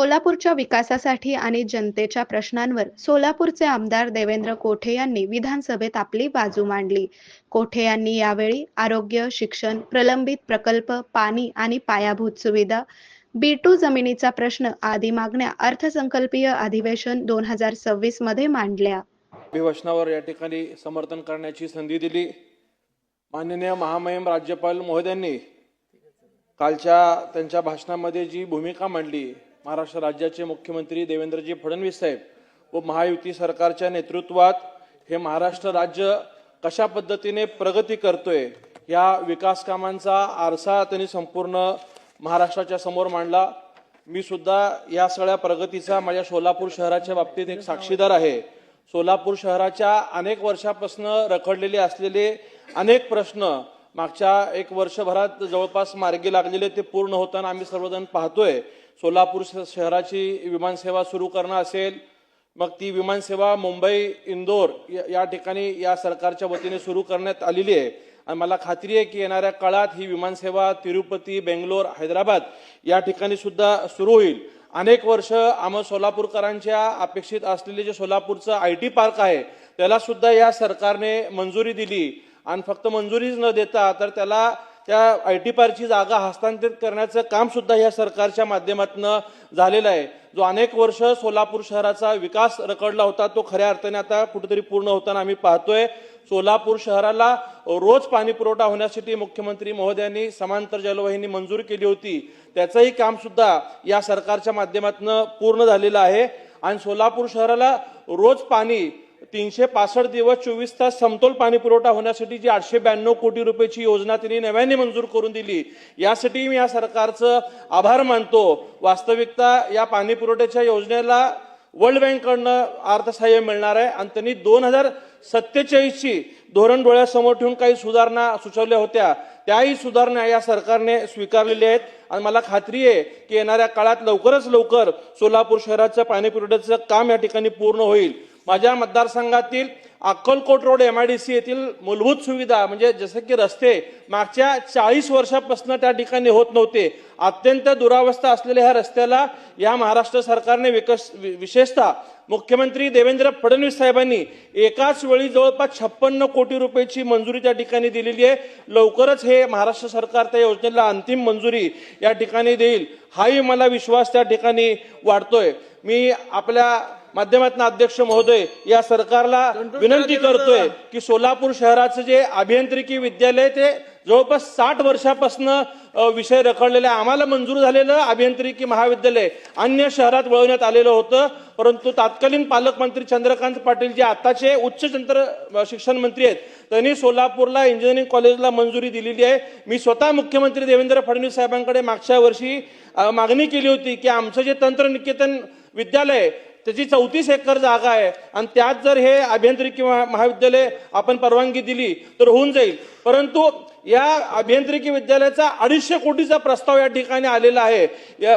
सोलापूरच्या विकासासाठी आणि जनतेच्या प्रश्नांवर सोलापूरचे आमदार देवेंद्र कोठे यांनी विधानसभेत आपली बाजू मांडली. कोठे यांनी यावेळी आरोग्य, शिक्षण, प्रलंबित प्रकल्प, पाणी आणि पायाभूत सुविधा, B2 जमिनीचा प्रश्न आदी मागण्या अर्थसंकल्पीय अधिवेशन 2026 मध्ये मांडल्या. अभिभाषणावर या ठिकाणी समर्थन करण्याची संधी दिली. माननीय महामहिम राज्यपाल महोदयांनी कालच्या त्यांच्या भाषणामध्ये जी भूमिका मांडली, महाराष्ट्र राज्याचे मुख्यमंत्री देवेंद्रजी फडणवीस साहेब व महायुती सरकारच्या नेतृत्वात हे महाराष्ट्र राज्य कशा पद्धतीने प्रगती करतोय या विकास कामांचा आरसा त्यांनी संपूर्ण महाराष्ट्राच्या समोर मांडला. मी सुद्धा या सगळ्या प्रगतीचा माझ्या सोलापूर शहराच्या बाबतीत एक साक्षीदार आहे. सोलापूर शहराच्या अनेक वर्षापासून रखडलेले असलेले अनेक प्रश्न मागच्या एक वर्षभरात जवळपास मार्गी लागलेले ते पूर्ण होताना आम्ही सर्वजण पाहतोय. सोलापूर शहराची विमानसेवा सुरू करणं असेल, मग ती विमानसेवा मुंबई इंदोर या ठिकाणी या सरकारच्या वतीने सुरू करण्यात आलेली आहे आणि मला खात्री आहे की येणाऱ्या काळात ही विमानसेवा तिरुपती, बेंगलोर, हैदराबाद या ठिकाणी सुद्धा सुरू होईल. अनेक वर्ष आम्हा सोलापूरकरांच्या अपेक्षित असलेले जे सोलापूरचं IT पार्क आहे त्याला सुद्धा या सरकारने मंजुरी दिली आणि फक्त मंजुरीच न देता तर त्याला त्या IT पार्कची जागा हस्तांतरित करण्याचं काम सुद्धा या सरकारच्या माध्यमातून झालेलं आहे. जो अनेक वर्ष सोलापूर शहराचा विकास रखडला होता तो खऱ्या अर्थाने आता कुठेतरी पूर्ण होताना आम्ही पाहतोय. सोलापूर शहराला रोज पाणी पुरवठा होण्यासाठी मुख्यमंत्री महोदयांनी समांतर जलवाहिनी मंजूर केली होती. त्याचंही काम सुद्धा या सरकारच्या माध्यमातून पूर्ण झालेलं आहे आणि सोलापूर शहराला रोज पाणी 365 दिवस 24 तास समतोल पाणी पुरवठा होण्यासाठी जी 892 कोटी रुपयाची योजना त्यांनी नव्याने मंजूर करून दिली, यासाठी मी या सरकारचं आभार मानतो. वास्तविकता या पाणी पुरवठ्याच्या योजनेला वर्ल्ड बँककडनं अर्थसहाय्य मिळणार आहे आणि त्यांनी 2047ची धोरण डोळ्यासमोर ठेवून काही सुधारणा सुचवल्या होत्या. त्याही सुधारणा या सरकारने स्वीकारलेल्या आहेत आणि मला खात्री आहे की येणाऱ्या काळात लवकरच लवकर सोलापूर शहराचं पाणी पुरवठ्याचं काम या ठिकाणी पूर्ण होईल. माझ्या मतदारसंघातील अक्कलकोट रोड MIDC येथील मूलभूत सुविधा म्हणजे जसे की रस्ते मागच्या 40 वर्षापासून त्या ठिकाणी होत नव्हते. अत्यंत दुरावस्था असलेल्या ह्या रस्त्याला या महाराष्ट्र सरकारने विशेषतः मुख्यमंत्री देवेंद्र फडणवीस साहेबांनी एकाच वेळी जवळपास 56 कोटी रुपयाची मंजुरी त्या ठिकाणी दिलेली आहे. लवकरच हे महाराष्ट्र सरकार त्या योजनेला अंतिम मंजुरी या ठिकाणी देईल हाही मला विश्वास त्या ठिकाणी वाटतोय. मी आपल्या माध्यमातून अध्यक्ष महोदय या सरकारला विनंती करतोय की सोलापूर शहराचं जे अभियांत्रिकी विद्यालय ते जवळपास 60 वर्षापासून विषय रखडलेला आहे. आम्हाला मंजूर झालेलं अभियांत्रिकी महाविद्यालय अन्य शहरात वळवण्यात आलेलं होतं, परंतु तत्कालीन पालकमंत्री चंद्रकांत पाटील जे आताचे उच्च तंत्र शिक्षण मंत्री आहेत त्यांनी सोलापूरला इंजिनिअरिंग कॉलेजला मंजुरी दिलेली आहे. मी स्वतः मुख्यमंत्री देवेंद्र फडणवीस साहेबांकडे मागच्या वर्षी मागणी केली होती की आमचं जे तंत्रनिकेतन विद्यालय त्याची 34 एकर जागा आहे आणि त्यात जर हे अभियांत्रिकी महाविद्यालय आपण परवानगी दिली तर होऊन जाईल. परंतु या अभियांत्रिकी विद्यालयाचा 250 कोटीचा प्रस्ताव या ठिकाणी आलेला आहे.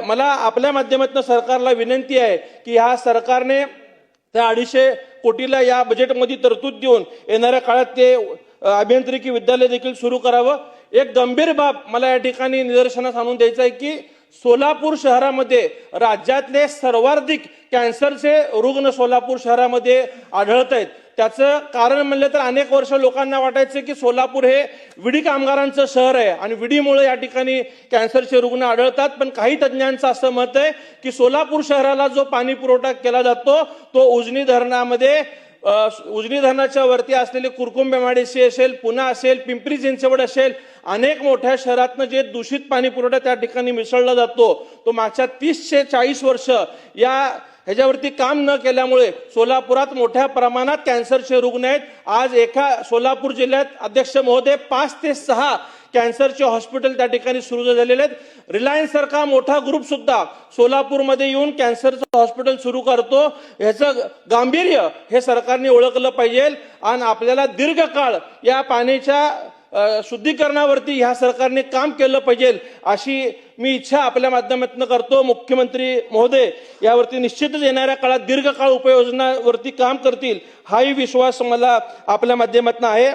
मला आपल्या माध्यमातून सरकारला विनंती आहे की ह्या सरकारने त्या 250 कोटीला या बजेटमध्ये तरतूद देऊन येणाऱ्या काळात ते अभियांत्रिकी विद्यालय देखील सुरू करावं. एक गंभीर बाब मला या ठिकाणी निदर्शनास आणून द्यायचं आहे की सोलापूर शहरामध्ये राज्यातले सर्वाधिक कॅन्सरचे रुग्ण सोलापूर शहरामध्ये आढळत आहेत. त्याचं कारण म्हणलं तर अनेक वर्ष लोकांना वाटायचं की सोलापूर हे विडी कामगारांचं शहर आहे आणि विडीमुळे या ठिकाणी कॅन्सरचे रुग्ण आढळतात. पण काही तज्ज्ञांचं असं मत आहे की सोलापूर शहराला जो पाणी पुरवठा केला जातो तो उजनी धरणाच्या वरती असलेले कुरकुंब MIDC असेल, पुणा असेल, पिंपरी चिंचवड असेल, अनेक मोठ्या शहरातनं जे दूषित पाणी पुरवठा त्या ठिकाणी मिसळला जातो तो मागच्या 30 ते 40 वर्ष ह्याच्यावरती काम न केल्यामुळे सोलापुरात मोठ्या प्रमाणात कॅन्सरचे रुग्ण आहेत. आज एका सोलापूर जिल्ह्यात अध्यक्ष महोदय 5 ते 6 कॅन्सरचे हॉस्पिटल त्या ठिकाणी सुरू झालेले आहेत. रिलायन्स सारखा मोठा ग्रुप सुद्धा सोलापूरमध्ये येऊन कॅन्सरचं हॉस्पिटल सुरू करतो. ह्याचं गांभीर्य हे सरकारने ओळखलं पाहिजे आणि आपल्याला दीर्घकाळ या पाण्याच्या शुद्धीकरणावरती ह्या सरकारने काम केलं पाहिजे अशी मी इच्छा आपल्या माध्यमातून करतो. मुख्यमंत्री महोदय यावरती निश्चितच येणाऱ्या काळात दीर्घकाळ उपाययोजनावरती काम करतील हाही विश्वास मला आपल्या माध्यमातून आहे.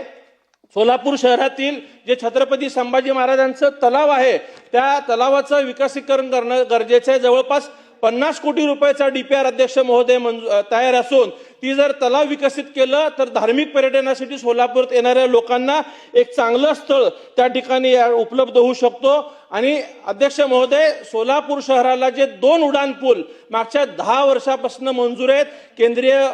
सोलापूर शहरातील जे छत्रपती संभाजी महाराजांचं तलाव आहे त्या तलावाचं विकसीकरण करणं गरजेचं आहे. जवळपास 50 कोटी रुपयाचा DPR अध्यक्ष महोदय तयार असून ती जर तलाव विकसित केलं तर धार्मिक पर्यटनासाठी सोलापूरात येणाऱ्या लोकांना एक चांगलं स्थळ त्या ठिकाणी उपलब्ध होऊ शकतो। आणि अध्यक्ष महोदय, सोलापूर शहराला जे 2 उड्डाण पूल मागच्या 10 वर्षापासून मंजूर आहेत, केंद्रीय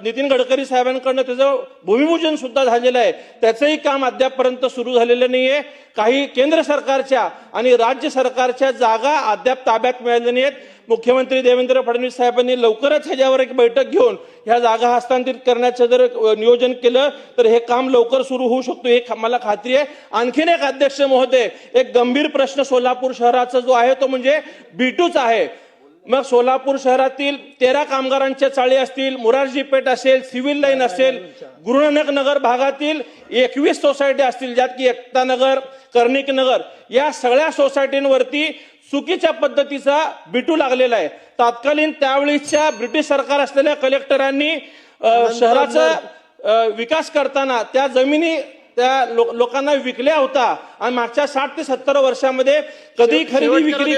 नितीन गडकरी साहेबांकडनं त्याचं भूमिपूजन सुद्धा झालेलं आहे, त्याचंही काम अद्यापपर्यंत सुरू झालेलं नाहीये। काही केंद्र सरकारच्या आणि राज्य सरकारच्या जागा अद्याप ताब्यात मिळालेल्या नाहीत। मुख्यमंत्री देवेंद्र फडणवीस साहेबांनी लवकरच ह्याच्यावर एक बैठक घेऊन ह्या जागा हस्तांतरित करण्याचं जर नियोजन केलं तर हे काम लवकर सुरू होऊ शकतो, हे मला खात्री आहे। आणखीन एक अध्यक्ष महोदय, एक गंभीर प्रश्न सोलापूर शहराचा जो आहे तो म्हणजे B2चा आहे। मग सोलापूर शहरातील 13 कामगारांच्या चाळी असतील, मोरारजी पेठ असेल, सिव्हिल लाईन असेल, गुरुनानक नगर भागातील 21 सोसायटी असतील, ज्यात की एकता नगर, कर्णिक नगर, या सगळ्या सोसायटींवरती चुकीच्या पद्धतीचा B2 लागलेला आहे। तात्कालीन त्यावेळीच्या ब्रिटिश सरकार असलेल्या कलेक्टरांनी शहराचा विकास करताना त्या जमिनी त्या लोकांना विकल्या होता आणि मागच्या 60 ते 70 वर्षामध्ये कधी खरेदी विक्री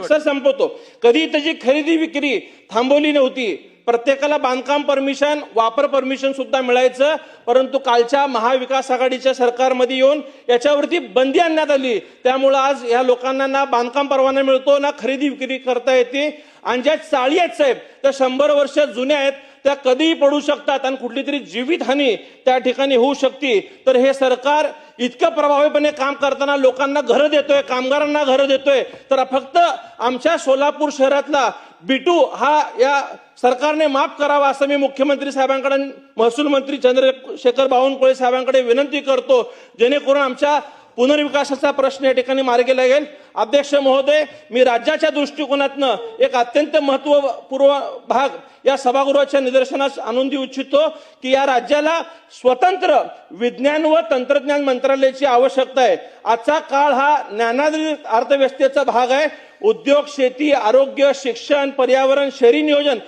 सर संपवतो कधी त्याची खरेदी विक्री थांबवली नव्हती। प्रत्येकाला बांधकाम परमिशन, वापर परमिशन सुद्धा मिळायचं, परंतु कालच्या महाविकास आघाडीच्या सरकारमध्ये येऊन याच्यावरती बंदी आणण्यात आली। त्यामुळे आज या लोकांना ना बांधकाम परवाना मिळतो ना खरेदी विक्री करता येते। आणि ज्या चाळी आहेत साहेब त्या 100 वर्ष जुन्या आहेत, त्या कधीही पडू शकतात आणि कुठली तरी जीवितहानी त्या ठिकाणी होऊ शकते। तर हे सरकार इतकं प्रभावीपणे काम करताना लोकांना घरं देतोय, कामगारांना घरं देतोय, तर फक्त आमच्या सोलापूर शहरातला B2 हा या सरकारने माफ करावा असं मी मुख्यमंत्री साहेबांकडे, महसूल मंत्री चंद्रशेखर बावनकुळे साहेबांकडे विनंती करतो, जेणेकरून आमच्या पुनर्विकासाचा प्रश्न या ठिकाणी मार्गी लागेल। अध्यक्ष महोदय, मी राज्याच्या दृष्टिकोनातनं एक अत्यंत महत्वपूर्ण भाग या सभागृहाच्या निदर्शनास आणून देऊ इच्छितो की या राज्याला स्वतंत्र विज्ञान व तंत्रज्ञान मंत्रालयाची आवश्यकता आहे। आजचा काळ हा ज्ञानाधारित अर्थव्यवस्थेचा भाग आहे। उद्योग, शेती, आरोग्य, शिक्षण, पर्यावरण, शहरी नियोजन